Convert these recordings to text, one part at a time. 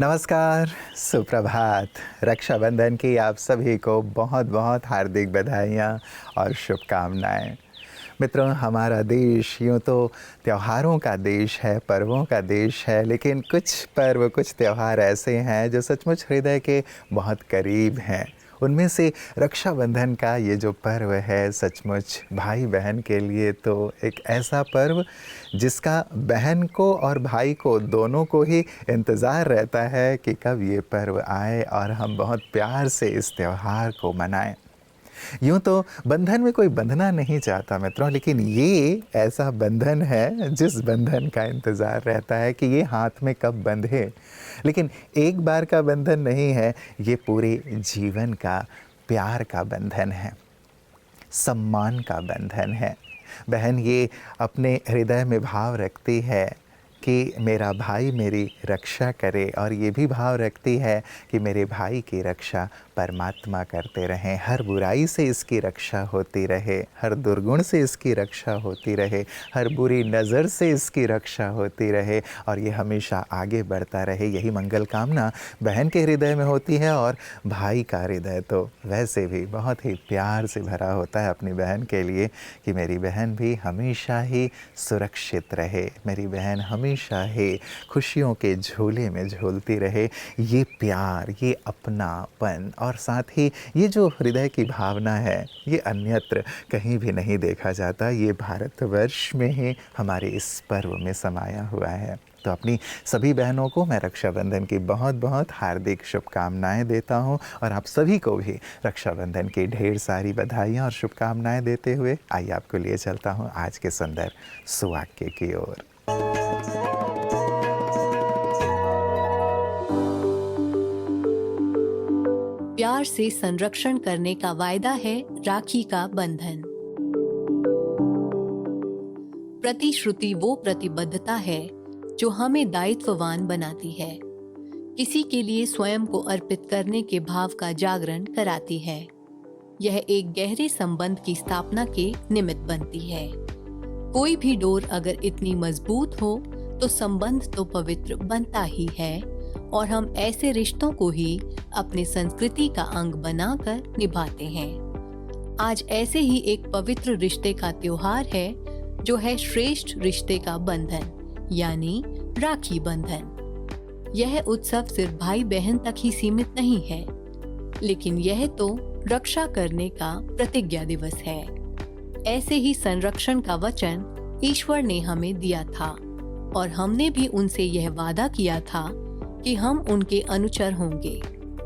नमस्कार, सुप्रभात। रक्षाबंधन की आप सभी को बहुत बहुत हार्दिक बधाइयाँ और शुभकामनाएँ। मित्रों, हमारा देश यूँ तो त्योहारों का देश है, पर्वों का देश है, लेकिन कुछ पर्व, कुछ त्योहार ऐसे हैं जो सचमुच हृदय के बहुत करीब हैं। उनमें से रक्षाबंधन का ये जो पर्व है, सचमुच भाई-बहन के लिए तो एक ऐसा पर्व जिसका बहन को और भाई को दोनों को ही इंतज़ार रहता है कि कब ये पर्व आए और हम बहुत प्यार से इस त्योहार को मनाएँ। यूँ तो बंधन में कोई बंधना नहीं चाहता मित्रों, लेकिन ये ऐसा बंधन है जिस बंधन का इंतज़ार रहता है कि ये हाथ में कब बंधे। लेकिन एक बार का बंधन नहीं है, ये पूरे जीवन का प्यार का बंधन है, सम्मान का बंधन है। बहन ये अपने हृदय में भाव रखती है कि मेरा भाई मेरी रक्षा करे, और ये भी भाव रखती है कि मेरे भाई की रक्षा परमात्मा करते रहें, हर बुराई से इसकी रक्षा होती रहे, हर दुर्गुण से इसकी रक्षा होती रहे, हर बुरी नज़र से इसकी रक्षा होती रहे, और ये हमेशा आगे बढ़ता रहे। यही मंगल कामना बहन के हृदय में होती है। और भाई का हृदय तो वैसे भी बहुत ही प्यार से भरा होता है अपनी बहन के लिए कि मेरी बहन भी हमेशा ही सुरक्षित रहे, मेरी बहन हमेशा ही खुशियों के झूले में झूलती रहे। ये प्यार, ये अपनापन और साथ ही ये जो हृदय की भावना है, ये अन्यत्र कहीं भी नहीं देखा जाता। ये भारतवर्ष में ही हमारे इस पर्व में समाया हुआ है। तो अपनी सभी बहनों को मैं रक्षाबंधन की बहुत बहुत हार्दिक शुभकामनाएं देता हूं, और आप सभी को भी रक्षाबंधन की ढेर सारी बधाइयां और शुभकामनाएं देते हुए आइए आपको लिए चलता हूं आज के सुंदर सुवाक्य की ओर। प्यार से संरक्षण करने का वायदा है राखी का बंधन। प्रतिश्रुति वो प्रतिबद्धता है जो हमें दायित्ववान बनाती है, किसी के लिए स्वयं को अर्पित करने के भाव का जागरण कराती है। यह एक गहरे संबंध की स्थापना के निमित्त बनती है। कोई भी डोर अगर इतनी मजबूत हो तो संबंध तो पवित्र बनता ही है, और हम ऐसे रिश्तों को ही अपने संस्कृति का अंग बनाकर निभाते हैं। आज ऐसे ही एक पवित्र रिश्ते का त्योहार है जो है श्रेष्ठ रिश्ते का बंधन, यानी राखी बंधन। यह उत्सव सिर्फ भाई बहन तक ही सीमित नहीं है, लेकिन यह तो रक्षा करने का प्रतिज्ञा दिवस है। ऐसे ही संरक्षण का वचन ईश्वर ने हमें दिया था, और हमने भी उनसे यह वादा किया था कि हम उनके अनुचर होंगे।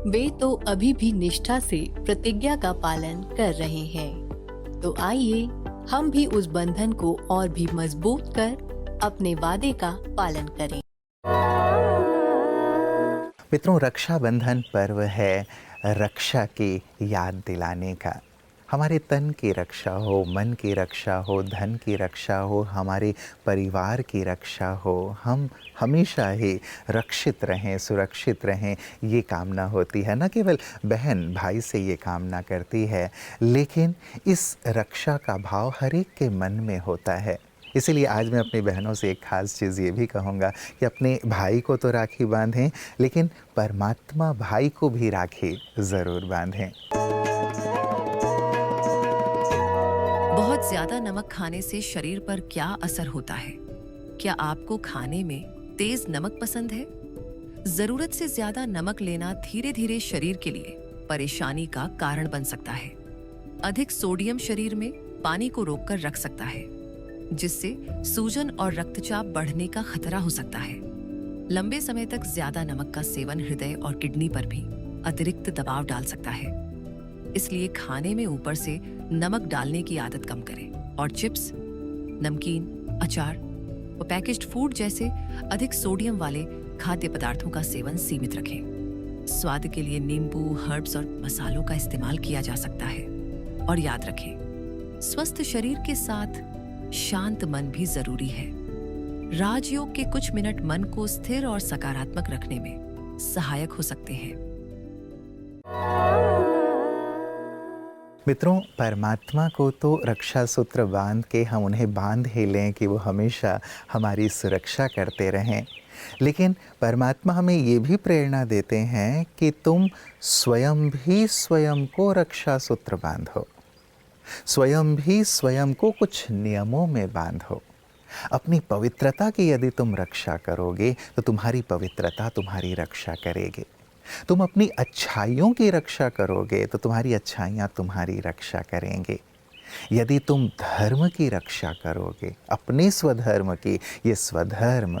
वे तो अभी भी निष्ठा से प्रतिज्ञा का पालन कर रहे हैं। तो आइए हम भी उस बंधन को और भी मजबूत कर अपने वादे का पालन करें। मित्रों, रक्षाबंधन पर्व है रक्षा की याद दिलाने का। हमारे तन की रक्षा हो, मन की रक्षा हो, धन की रक्षा हो, हमारे परिवार की रक्षा हो, हम हमेशा ही रक्षित रहें, सुरक्षित रहें, ये कामना होती है। न केवल बहन भाई से ये कामना करती है, लेकिन इस रक्षा का भाव हर एक के मन में होता है। इसीलिए आज मैं अपनी बहनों से एक ख़ास चीज़ ये भी कहूँगा कि अपने भाई को तो राखी बांधें, लेकिन परमात्मा भाई को भी राखी ज़रूर बांधें। बहुत ज्यादा नमक खाने से शरीर पर क्या असर होता है? क्या आपको खाने में तेज नमक पसंद है? जरूरत से ज्यादा नमक लेना धीरे धीरे शरीर के लिए परेशानी का कारण बन सकता है। अधिक सोडियम शरीर में पानी को रोककर रख सकता है, जिससे सूजन और रक्तचाप बढ़ने का खतरा हो सकता है। लंबे समय तक ज्यादा नमक का सेवन हृदय और किडनी पर भी अतिरिक्त दबाव डाल सकता है। इसलिए खाने में ऊपर से नमक डालने की आदत कम करें, और चिप्स, नमकीन, अचार और पैकेज्ड फूड जैसे अधिक सोडियम वाले खाद्य पदार्थों का सेवन सीमित रखें। स्वाद के लिए नींबू, हर्ब्स और मसालों का इस्तेमाल किया जा सकता है। और याद रखें, स्वस्थ शरीर के साथ शांत मन भी जरूरी है। राजयोग के कुछ मिनट मन को स्थिर और सकारात्मक रखने में सहायक हो सकते हैं। मित्रों, परमात्मा को तो रक्षा सूत्र बांध के हम उन्हें बांध ही लें कि वो हमेशा हमारी सुरक्षा करते रहें, लेकिन परमात्मा हमें ये भी प्रेरणा देते हैं कि तुम स्वयं भी स्वयं को रक्षा सूत्र बांधो, स्वयं भी स्वयं को कुछ नियमों में बांधो। अपनी पवित्रता की यदि तुम रक्षा करोगे तो तुम्हारी पवित्रता तुम्हारी रक्षा करेगी। तुम अपनी अच्छाइयों की रक्षा करोगे तो तुम्हारी अच्छाइयाँ तुम्हारी रक्षा करेंगे। यदि तुम धर्म की रक्षा करोगे, अपने स्वधर्म की, ये स्वधर्म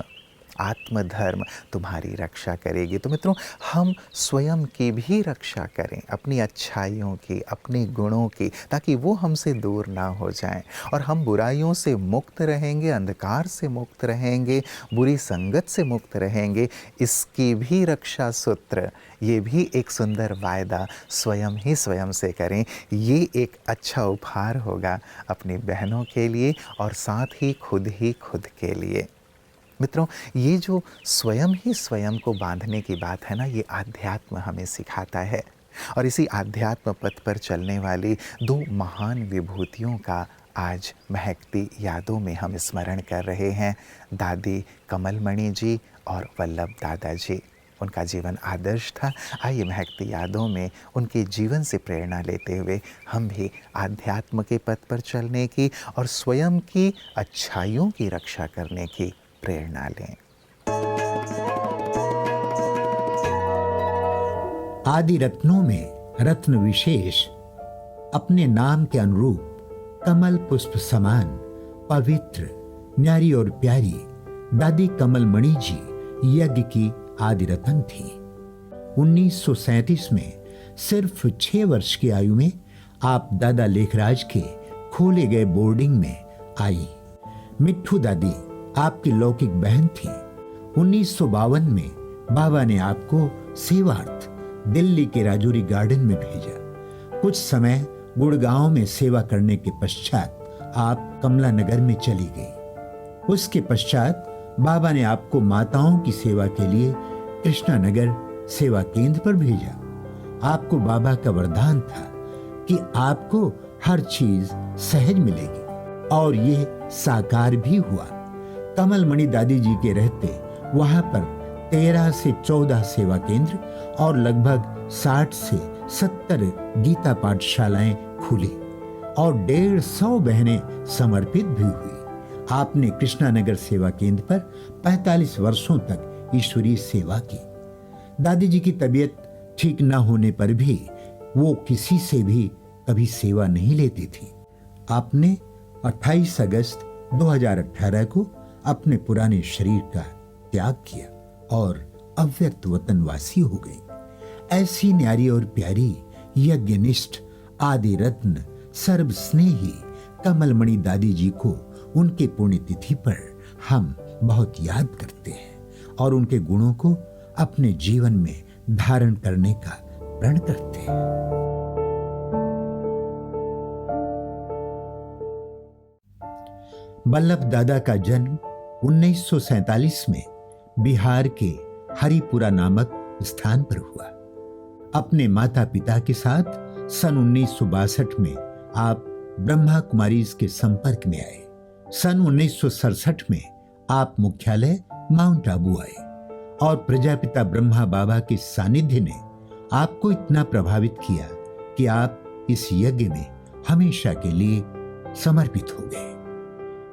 आत्मधर्म तुम्हारी रक्षा करेगी। तो मित्रों, हम स्वयं की भी रक्षा करें, अपनी अच्छाइयों की, अपने गुणों की, ताकि वो हमसे दूर ना हो जाएं और हम बुराइयों से मुक्त रहेंगे, अंधकार से मुक्त रहेंगे, बुरी संगत से मुक्त रहेंगे। इसकी भी रक्षा सूत्र, ये भी एक सुंदर वायदा स्वयं ही स्वयं से करें। ये एक अच्छा उपहार होगा अपनी बहनों के लिए और साथ ही खुद के लिए। मित्रों, ये जो स्वयं ही स्वयं को बांधने की बात है ना, ये आध्यात्म हमें सिखाता है। और इसी आध्यात्म पथ पर चलने वाली दो महान विभूतियों का आज महकती यादों में हम स्मरण कर रहे हैं, दादी कमलमणि जी और वल्लभ दादा जी। उनका जीवन आदर्श था। आइए महकती यादों में उनके जीवन से प्रेरणा लेते हुए हम भी आध्यात्म के पथ पर चलने की और स्वयं की अच्छाइयों की रक्षा करने की प्रेरणा लें। आदि रत्नों में रत्न विशेष, अपने नाम के अनुरूप कमल पुष्प समान, पवित्र, न्यारी और प्यारी दादी कमलमणि जी यज्ञ की आदि रत्न थी। 1937 में सिर्फ 6 वर्ष की आयु में आप दादा लेखराज के खोले गए बोर्डिंग में आई। मिट्ठू दादी आपकी लौकिक बहन थी। 1952 में बाबा ने आपको सेवार्थ दिल्ली के राजौरी गार्डन में भेजा। कुछ समय गुड़गांव में सेवा करने के पश्चात आप कमला नगर में चली गई। उसके पश्चात बाबा ने आपको माताओं की सेवा के लिए कृष्णा नगर सेवा केंद्र पर भेजा। आपको बाबा का वरदान था कि आपको हर चीज सहज मिलेगी और ये साकार भी हुआ। कमलमणि दादी जी के रहते वहां पर 13 से 14 सेवा केंद्र और लगभग 60 से 70 गीता पाठशालाएं खुली और 150 बहनें समर्पित भी हुई। आपने कृष्णा नगर सेवा केंद्र पर 45 वर्षों तक ईश्वरीय सेवा की। दादी जी की तबीयत ठीक न होने पर भी वो किसी से भी कभी सेवा नहीं लेती थी। आपने 28 अगस्त 2018 को अपने पुराने शरीर का त्याग किया और अव्यक्त वतनवासी हो गई। ऐसी न्यारी और प्यारी यज्ञनिष्ठ आदि रत्न सर्वस्नेही कमलमणि दादी जी को उनके पुण्यतिथि पर हम बहुत याद करते हैं और उनके गुणों को अपने जीवन में धारण करने का प्रण करते हैं। वल्लभ दादा का जन्म 1947 में बिहार के हरिपुरा नामक स्थान पर हुआ। अपने माता पिता के साथ सन 1962 में आप ब्रह्मा कुमारीज के संपर्क में आए। सन 1967 में आप मुख्यालय माउंट आबू आए और प्रजापिता ब्रह्मा बाबा के सानिध्य ने आपको इतना प्रभावित किया कि आप इस यज्ञ में हमेशा के लिए समर्पित हो गए।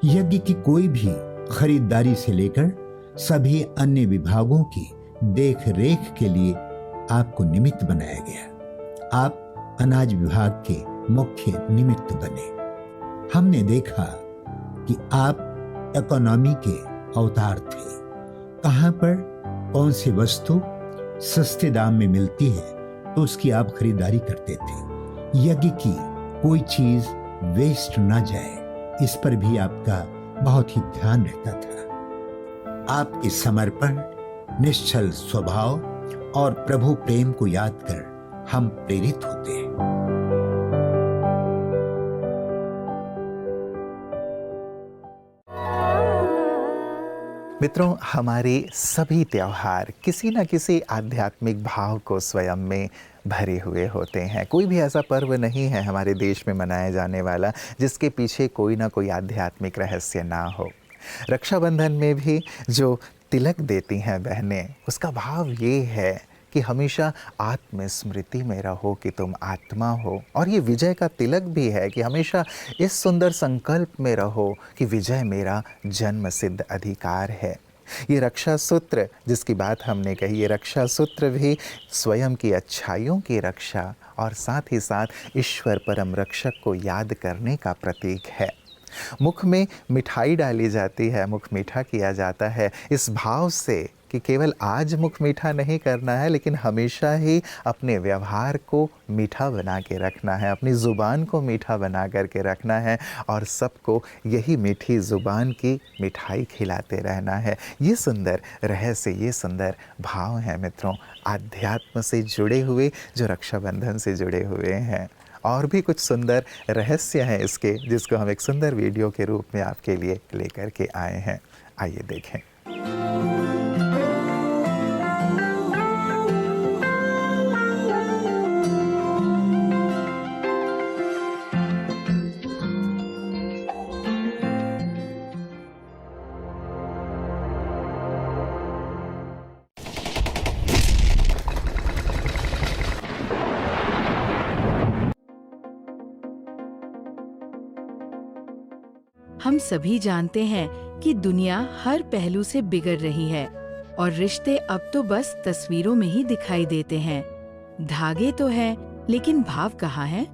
यज्ञ की कोई भी खरीदारी से लेकर सभी अन्य विभागों की देख रेख के लिए आपको निमित्त बनाया गया। आप अनाज विभाग के मुख्य निमित्त बने। हमने देखा कि आप इकोनॉमी के अवतार थे। कहां पर कौन सी वस्तु सस्ते दाम में मिलती है तो उसकी आप खरीदारी करते थे। यज्ञ की कोई चीज वेस्ट ना जाए, इस पर भी आपका बहुत ही ध्यान रहता था। आपके समर्पण, निश्चल स्वभाव और प्रभु प्रेम को याद कर हम प्रेरित होते हैं। मित्रों, हमारे सभी त्योहार किसी न किसी आध्यात्मिक भाव को स्वयं में भरे हुए होते हैं। कोई भी ऐसा पर्व नहीं है हमारे देश में मनाया जाने वाला जिसके पीछे कोई ना कोई आध्यात्मिक रहस्य ना हो। रक्षाबंधन में भी जो तिलक देती हैं बहनें, उसका भाव ये है कि हमेशा आत्मस्मृति में रहो कि तुम आत्मा हो, और ये विजय का तिलक भी है कि हमेशा इस सुंदर संकल्प में रहो कि विजय मेरा जन्म सिद्ध अधिकार है। ये रक्षा सूत्र जिसकी बात हमने कही, ये रक्षा सूत्र भी स्वयं की अच्छाइयों की रक्षा और साथ ही साथ ईश्वर परम रक्षक को याद करने का प्रतीक है। मुख में मिठाई डाली जाती है, मुख मीठा किया जाता है इस भाव से कि केवल आज मुख मीठा नहीं करना है, लेकिन हमेशा ही अपने व्यवहार को मीठा बना के रखना है, अपनी ज़ुबान को मीठा बना करके रखना है और सबको यही मीठी ज़ुबान की मिठाई खिलाते रहना है। ये सुंदर रहस्य, ये सुंदर भाव हैं मित्रों, आध्यात्म से जुड़े हुए, जो रक्षाबंधन से जुड़े हुए हैं। और भी कुछ सुंदर रहस्य हैं इसके, जिसको हम एक सुंदर वीडियो के रूप में आपके लिए लेकर के आए हैं। आइए देखें। हम सभी जानते हैं कि दुनिया हर पहलू से बिगड़ रही है और रिश्ते अब तो बस तस्वीरों में ही दिखाई देते हैं। धागे तो हैं, लेकिन भाव कहाँ है?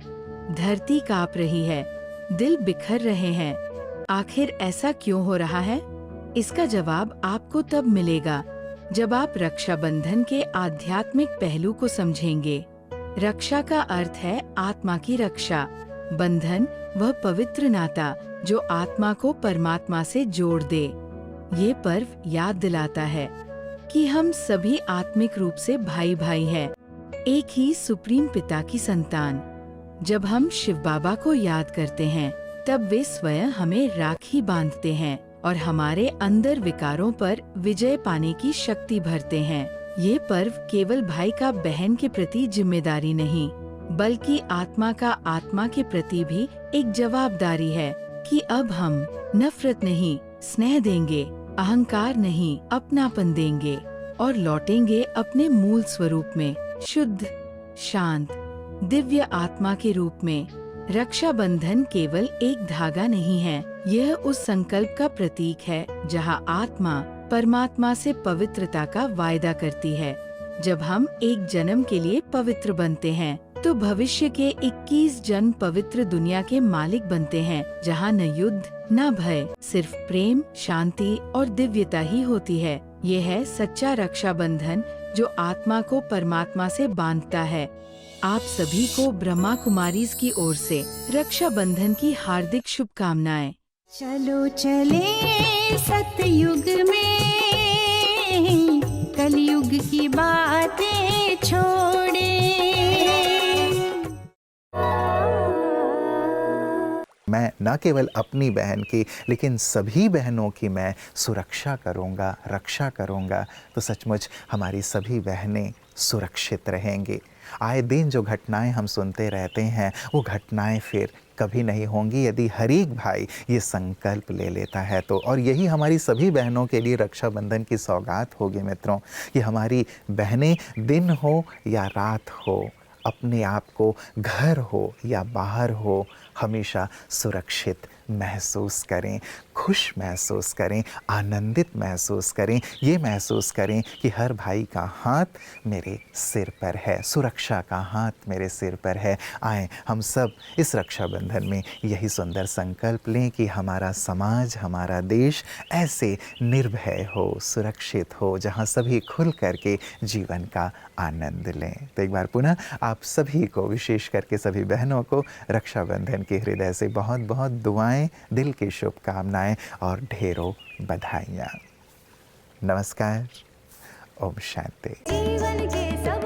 धरती कांप रही है, दिल बिखर रहे हैं। आखिर ऐसा क्यों हो रहा है? इसका जवाब आपको तब मिलेगा जब आप रक्षाबंधन के आध्यात्मिक पहलू को समझेंगे। रक्षा का अर्थ है आत्मा की रक्षा। बंधन वह पवित्र नाता जो आत्मा को परमात्मा से जोड़ दे। ये पर्व याद दिलाता है कि हम सभी आत्मिक रूप से भाई भाई हैं, एक ही सुप्रीम पिता की संतान। जब हम शिव बाबा को याद करते हैं, तब वे स्वयं हमें राखी बांधते हैं और हमारे अंदर विकारों पर विजय पाने की शक्ति भरते हैं। ये पर्व केवल भाई का बहन के प्रति जिम्मेदारी नहीं, बल्कि आत्मा का आत्मा के प्रति भी एक जवाबदारी है कि अब हम नफरत नहीं, स्नेह देंगे, अहंकार नहीं, अपनापन देंगे और लौटेंगे अपने मूल स्वरूप में, शुद्ध, शांत, दिव्य आत्मा के रूप में। रक्षाबंधन केवल एक धागा नहीं है, यह उस संकल्प का प्रतीक है जहाँ आत्मा परमात्मा से पवित्रता का वायदा करती है। जब हम एक जन्म के लिए पवित्र बनते हैं, तो भविष्य के 21 जन्म पवित्र दुनिया के मालिक बनते हैं, जहाँ न युद्ध न भय, सिर्फ प्रेम, शांति और दिव्यता ही होती है। ये है सच्चा रक्षाबंधन जो आत्मा को परमात्मा से बांधता है। आप सभी को ब्रह्मा कुमारीज की ओर से रक्षाबंधन की हार्दिक शुभकामनाएं। चलो चले सतयुग में, कलयुग की बातें छोड़े। मैं न केवल अपनी बहन की, लेकिन सभी बहनों की मैं सुरक्षा करूंगा, रक्षा करूंगा, तो सचमुच हमारी सभी बहनें सुरक्षित रहेंगी। आए दिन जो घटनाएं हम सुनते रहते हैं, वो घटनाएं फिर कभी नहीं होंगी यदि हर एक भाई ये संकल्प ले लेता है तो। और यही हमारी सभी बहनों के लिए रक्षाबंधन की सौगात होगी मित्रों, कि हमारी बहनें दिन हो या रात हो, अपने आप को घर हो या बाहर हो, हमेशा सुरक्षित महसूस करें, खुश महसूस करें, आनंदित महसूस करें, ये महसूस करें कि हर भाई का हाथ मेरे सिर पर है, सुरक्षा का हाथ मेरे सिर पर है। आएँ हम सब इस रक्षाबंधन में यही सुंदर संकल्प लें कि हमारा समाज, हमारा देश ऐसे निर्भय हो, सुरक्षित हो, जहाँ सभी खुल करके जीवन का आनंद लें। तो एक बार पुनः आप सभी को, विशेष करके सभी बहनों को रक्षाबंधन के हृदय से बहुत बहुत दुआएं, दिल की शुभकामनाएं और ढेरों बधाइयाँ। नमस्कार, ओम शांति। जीवन के सब